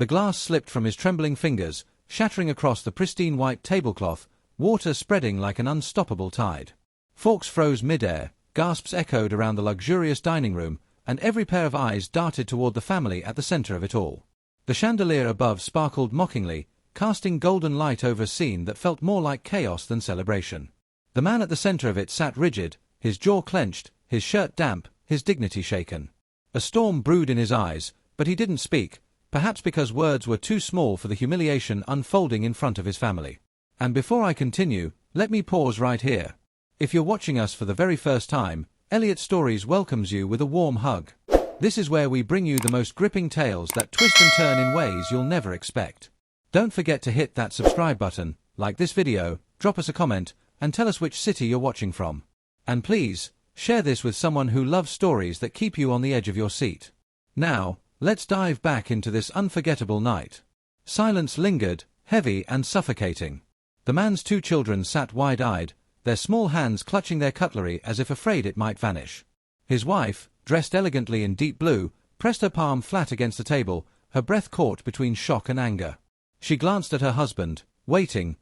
The glass slipped from his trembling fingers, shattering across the pristine white tablecloth, water spreading like an unstoppable tide. Forks froze mid-air, gasps echoed around the luxurious dining room, and every pair of eyes darted toward the family at the center of it all. The chandelier above sparkled mockingly, casting golden light over a scene that felt more like chaos than celebration. The man at the center of it sat rigid, his jaw clenched, his shirt damp, his dignity shaken. A storm brewed in his eyes, but he didn't speak, perhaps because words were too small for the humiliation unfolding in front of his family. And before I continue, let me pause right here. If you're watching us for the very first time, ELLIOT Stories welcomes you with a warm hug. This is where we bring you the most gripping tales that twist and turn in ways you'll never expect. Don't forget to hit that subscribe button, like this video, drop us a comment, and tell us which city you're watching from. And please, share this with someone who loves stories that keep you on the edge of your seat. Now, let's dive back into this unforgettable night. Silence lingered, heavy and suffocating. The man's 2 children sat wide-eyed, their small hands clutching their cutlery as if afraid it might vanish. His wife, dressed elegantly in deep blue, pressed her palm flat against the table, her breath caught between shock and anger. She glanced at her husband, waiting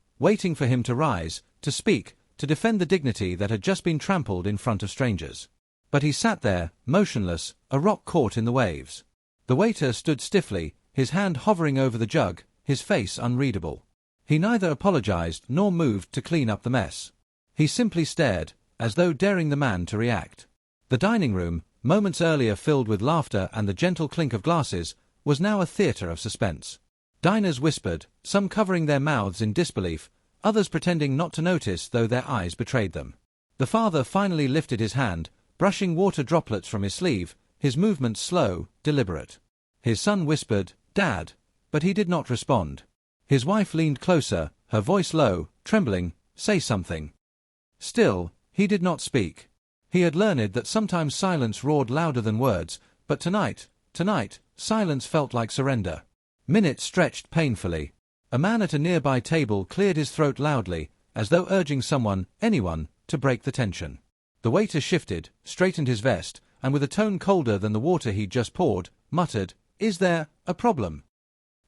for him to rise, to speak, to defend the dignity that had just been trampled in front of strangers. But he sat there, motionless, a rock caught in the waves. The waiter stood stiffly, his hand hovering over the jug, his face unreadable. He neither apologized nor moved to clean up the mess. He simply stared, as though daring the man to react. The dining room, moments earlier filled with laughter and the gentle clink of glasses, was now a theater of suspense. Diners whispered, some covering their mouths in disbelief, others pretending not to notice though their eyes betrayed them. The father finally lifted his hand, brushing water droplets from his sleeve, his movements slow, deliberate. His son whispered, "Dad," but he did not respond. His wife leaned closer, her voice low, trembling, "Say something." Still, he did not speak. He had learned that sometimes silence roared louder than words, but tonight, silence felt like surrender. Minutes stretched painfully. A man at a nearby table cleared his throat loudly, as though urging someone, anyone, to break the tension. The waiter shifted, straightened his vest, and with a tone colder than the water he'd just poured, muttered, "Is there a problem?"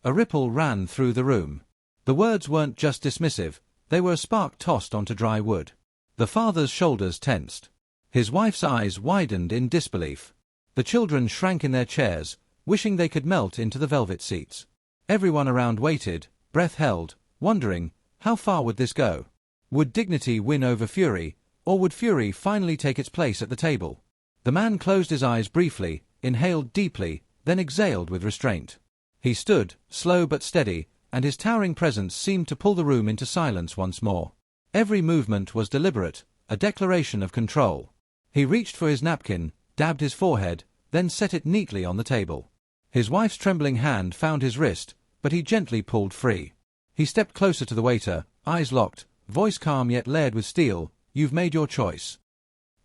A ripple ran through the room. The words weren't just dismissive, they were a spark tossed onto dry wood. The father's shoulders tensed. His wife's eyes widened in disbelief. The children shrank in their chairs, wishing they could melt into the velvet seats. Everyone around waited, breath held, wondering, how far would this go? Would dignity win over fury, or would fury finally take its place at the table? The man closed his eyes briefly, inhaled deeply, then exhaled with restraint. He stood, slow but steady, and his towering presence seemed to pull the room into silence once more. Every movement was deliberate, a declaration of control. He reached for his napkin, dabbed his forehead, then set it neatly on the table. His wife's trembling hand found his wrist, but he gently pulled free. He stepped closer to the waiter, eyes locked, voice calm yet layered with steel, "You've made your choice."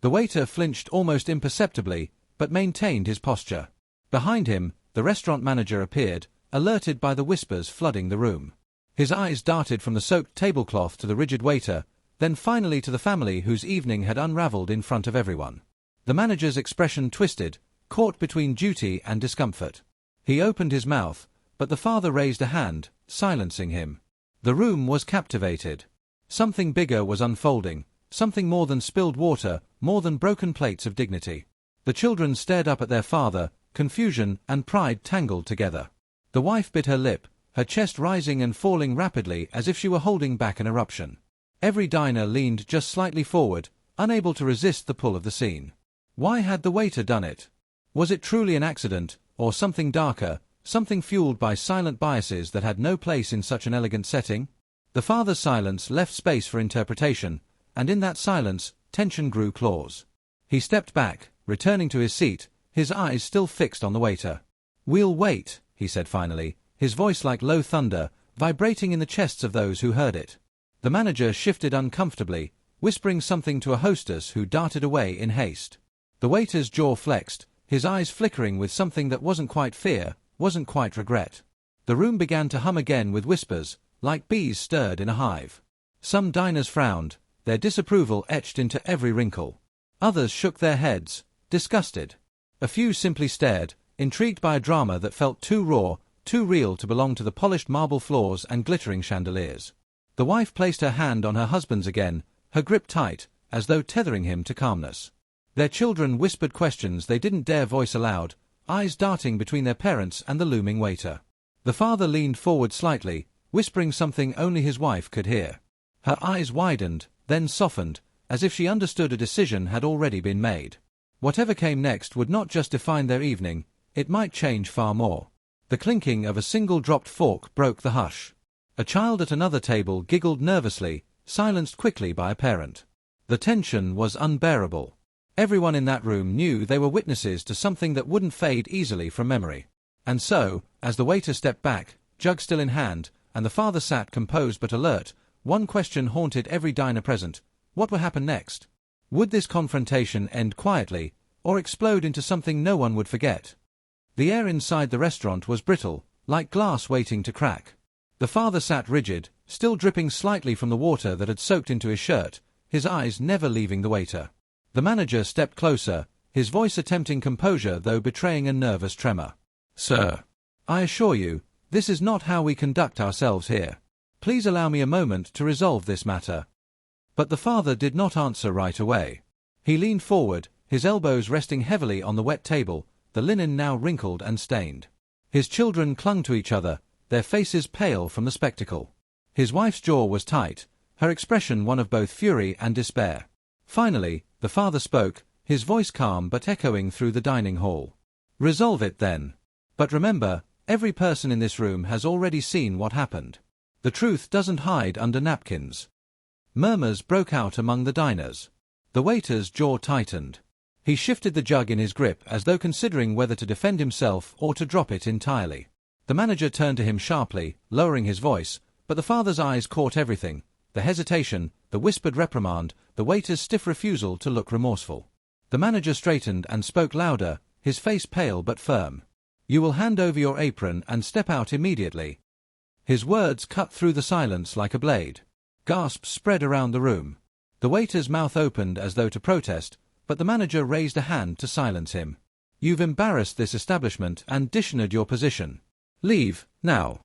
The waiter flinched almost imperceptibly, but maintained his posture. Behind him, the restaurant manager appeared, alerted by the whispers flooding the room. His eyes darted from the soaked tablecloth to the rigid waiter, then finally to the family whose evening had unraveled in front of everyone. The manager's expression twisted, caught between duty and discomfort. He opened his mouth, but the father raised a hand, silencing him. The room was captivated. Something bigger was unfolding, something more than spilled water, more than broken plates of dignity. The children stared up at their father, confusion and pride tangled together. The wife bit her lip, her chest rising and falling rapidly as if she were holding back an eruption. Every diner leaned just slightly forward, unable to resist the pull of the scene. Why had the waiter done it? Was it truly an accident, or something darker, something fueled by silent biases that had no place in such an elegant setting? The father's silence left space for interpretation, and in that silence, tension grew close. He stepped back, returning to his seat, his eyes still fixed on the waiter. "We'll wait," he said finally, his voice like low thunder, vibrating in the chests of those who heard it. The manager shifted uncomfortably, whispering something to a hostess who darted away in haste. The waiter's jaw flexed, his eyes flickering with something that wasn't quite fear, wasn't quite regret. The room began to hum again with whispers, like bees stirred in a hive. Some diners frowned, their disapproval etched into every wrinkle. Others shook their heads, disgusted. A few simply stared, intrigued by a drama that felt too raw, too real to belong to the polished marble floors and glittering chandeliers. The wife placed her hand on her husband's again, her grip tight, as though tethering him to calmness. Their children whispered questions they didn't dare voice aloud, eyes darting between their parents and the looming waiter. The father leaned forward slightly, whispering something only his wife could hear. Her eyes widened, then softened, as if she understood a decision had already been made. Whatever came next would not just define their evening, it might change far more. The clinking of a single dropped fork broke the hush. A child at another table giggled nervously, silenced quickly by a parent. The tension was unbearable. Everyone in that room knew they were witnesses to something that wouldn't fade easily from memory. And so, as the waiter stepped back, jug still in hand, and the father sat composed but alert, one question haunted every diner present: what would happen next? Would this confrontation end quietly, or explode into something no one would forget? The air inside the restaurant was brittle, like glass waiting to crack. The father sat rigid, still dripping slightly from the water that had soaked into his shirt, his eyes never leaving the waiter. The manager stepped closer, his voice attempting composure though betraying a nervous tremor. "Sir, I assure you, this is not how we conduct ourselves here. Please allow me a moment to resolve this matter." But the father did not answer right away. He leaned forward, his elbows resting heavily on the wet table, the linen now wrinkled and stained. His children clung to each other, their faces pale from the spectacle. His wife's jaw was tight, her expression one of both fury and despair. Finally, the father spoke, his voice calm but echoing through the dining hall. "Resolve it then. But remember, every person in this room has already seen what happened. The truth doesn't hide under napkins." Murmurs broke out among the diners. The waiter's jaw tightened. He shifted the jug in his grip as though considering whether to defend himself or to drop it entirely. The manager turned to him sharply, lowering his voice, but the father's eyes caught everything: the hesitation, the whispered reprimand, the waiter's stiff refusal to look remorseful. The manager straightened and spoke louder, his face pale but firm. "You will hand over your apron and step out immediately." His words cut through the silence like a blade. Gasps spread around the room. The waiter's mouth opened as though to protest, but the manager raised a hand to silence him. "You've embarrassed this establishment and dishonored your position. Leave, now."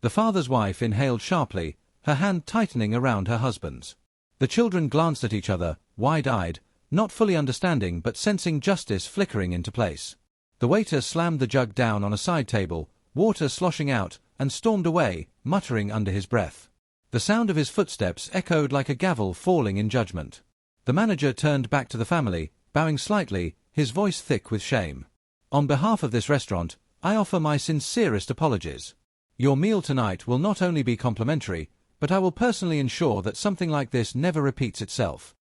The father's wife inhaled sharply, her hand tightening around her husband's. The children glanced at each other, wide-eyed, not fully understanding but sensing justice flickering into place. The waiter slammed the jug down on a side table, water sloshing out, and stormed away, muttering under his breath. The sound of his footsteps echoed like a gavel falling in judgment. The manager turned back to the family, bowing slightly, his voice thick with shame. "On behalf of this restaurant, I offer my sincerest apologies. Your meal tonight will not only be complimentary, but I will personally ensure that something like this never repeats itself."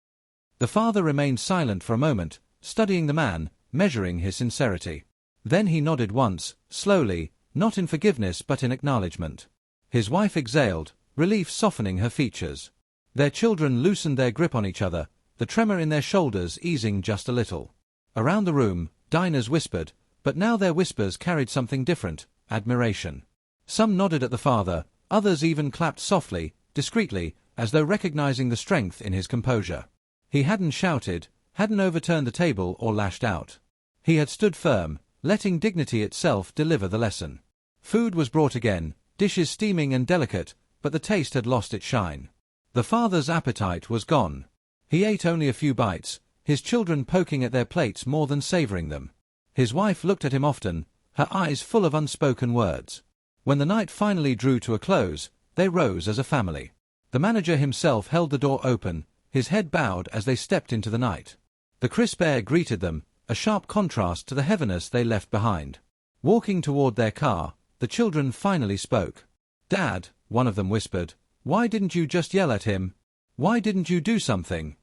The father remained silent for a moment, studying the man, measuring his sincerity. Then he nodded once, slowly, not in forgiveness but in acknowledgement. His wife exhaled, relief softening her features. Their children loosened their grip on each other, the tremor in their shoulders easing just a little. Around the room, diners whispered, but now their whispers carried something different: admiration. Some nodded at the father, others even clapped softly, discreetly, as though recognizing the strength in his composure. He hadn't shouted, hadn't overturned the table or lashed out. He had stood firm, letting dignity itself deliver the lesson. Food was brought again, dishes steaming and delicate, but the taste had lost its shine. The father's appetite was gone. He ate only a few bites, his children poking at their plates more than savoring them. His wife looked at him often, her eyes full of unspoken words. When the night finally drew to a close, they rose as a family. The manager himself held the door open, his head bowed as they stepped into the night. The crisp air greeted them, a sharp contrast to the heaviness they left behind. Walking toward their car, the children finally spoke. "Dad," one of them whispered, "why didn't you just yell at him? Why didn't you do something?"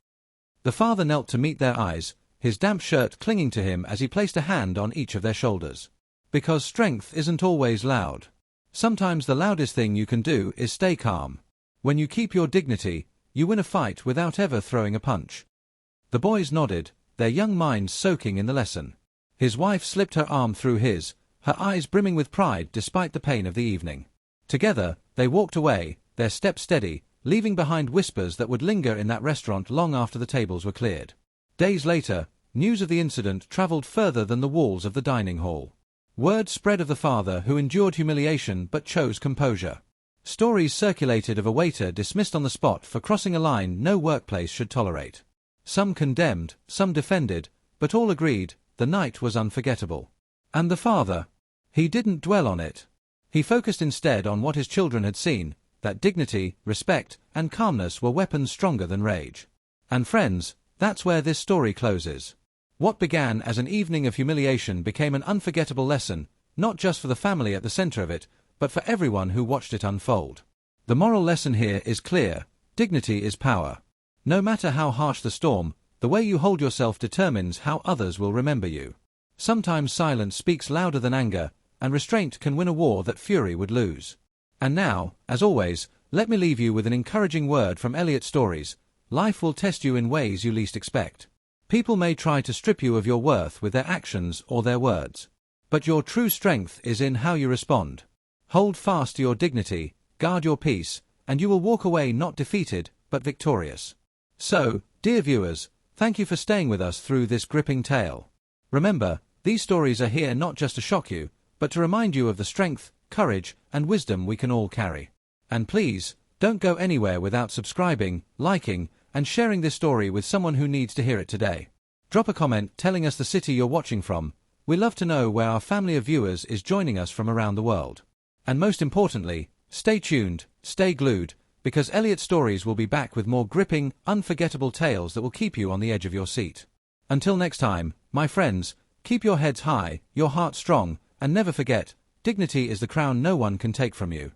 The father knelt to meet their eyes, his damp shirt clinging to him as he placed a hand on each of their shoulders. "Because strength isn't always loud. Sometimes the loudest thing you can do is stay calm. When you keep your dignity, you win a fight without ever throwing a punch." The boys nodded, their young minds soaking in the lesson. His wife slipped her arm through his, her eyes brimming with pride despite the pain of the evening. Together, they walked away, their steps steady, leaving behind whispers that would linger in that restaurant long after the tables were cleared. Days later, news of the incident traveled further than the walls of the dining hall. Word spread of the father who endured humiliation but chose composure. Stories circulated of a waiter dismissed on the spot for crossing a line no workplace should tolerate. Some condemned, some defended, but all agreed the night was unforgettable. And the father? He didn't dwell on it. He focused instead on what his children had seen, that dignity, respect, and calmness were weapons stronger than rage. And friends, that's where this story closes. What began as an evening of humiliation became an unforgettable lesson, not just for the family at the center of it, but for everyone who watched it unfold. The moral lesson here is clear: dignity is power. No matter how harsh the storm, the way you hold yourself determines how others will remember you. Sometimes silence speaks louder than anger, and restraint can win a war that fury would lose. And now, as always, let me leave you with an encouraging word from ELLIOT Stories. Life will test you in ways you least expect. People may try to strip you of your worth with their actions or their words. But your true strength is in how you respond. Hold fast to your dignity, guard your peace, and you will walk away not defeated, but victorious. So, dear viewers, thank you for staying with us through this gripping tale. Remember, these stories are here not just to shock you, but to remind you of the strength, courage, and wisdom we can all carry. And please, don't go anywhere without subscribing, liking, and sharing this story with someone who needs to hear it today. Drop a comment telling us the city you're watching from. We love to know where our family of viewers is joining us from around the world. And most importantly, stay tuned, stay glued, because ELLIOT Stories will be back with more gripping, unforgettable tales that will keep you on the edge of your seat. Until next time, my friends, keep your heads high, your heart strong, and never forget, dignity is the crown no one can take from you.